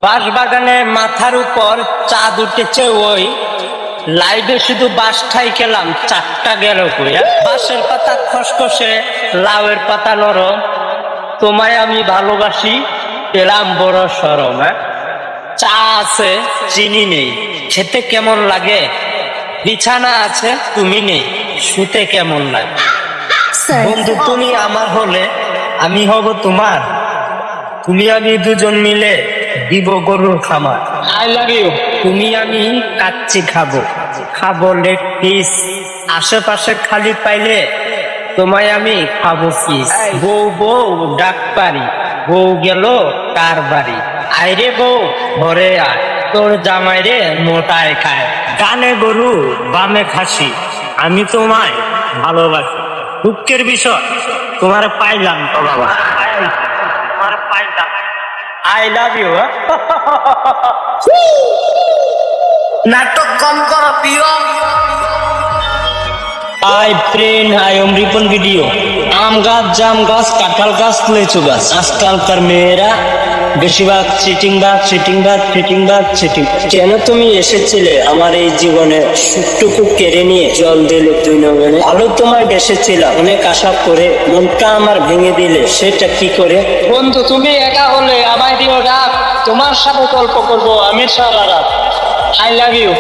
বাঁশবাগানে মাথার উপর চাঁদ উঠেছে, ওই লাইভে শুধু বাঁশটাই খেলাম, চারটা গেল কইয়া। বাঁশের পাতা খসখসে, লাউয়ের পাতা নরম, তোমায় আমি ভালোবাসি, পেলাম বড় সরম। চা আছে, চিনি নেই, খেতে কেমন লাগে? বিছানা আছে, তুমি নেই, শুতে কেমন লাগে? বন্ধু তুমি আমার হলে আমি হব তোমার, তুমি আমি দুজন মিলে দিব গরুর খামার। I love you. তুমি আমি কাচ্চি খাবো, খাবো লেগ পিস, আশেপাশে খালি পাইলে তোমায় আমি খাবো ফিস। বউ বউ ডাক পারি, বউ গেল কার বাড়ি, আইরে বউ ঘরে আয়, তোর জামাই রে মোটায় খায়। ডানে গরু বামে খাসি, আমি তোমায় ভালোবাসি। দুঃখের বিষয় তোমার পাইলাম তো বাবা, তোমার পাইলাম। I love you. নাটক কম করো প্রিয়। I friend, I am Ripon video. আম গাছ, জাম গাছ, কাঁঠাল গাছ, লিচু গাছ। আজকালকার মেয়েরা বেশিরভাগ চিটিং। কেন তুমি এসেছিলে আমার এই জীবনে, সুখটুকু কেড়ে নিয়ে জল দিলে তুই নগরে। আলো তোমায় বেসেছিলাম অনেক আশা করে, মনটা আমার ভেঙে দিলে সেটা কি করে? বন্ধু তুমি একা হলে আমায় দিও ডাক, তোমার সাথে গল্প করবো আমি সারা রাত। I love you.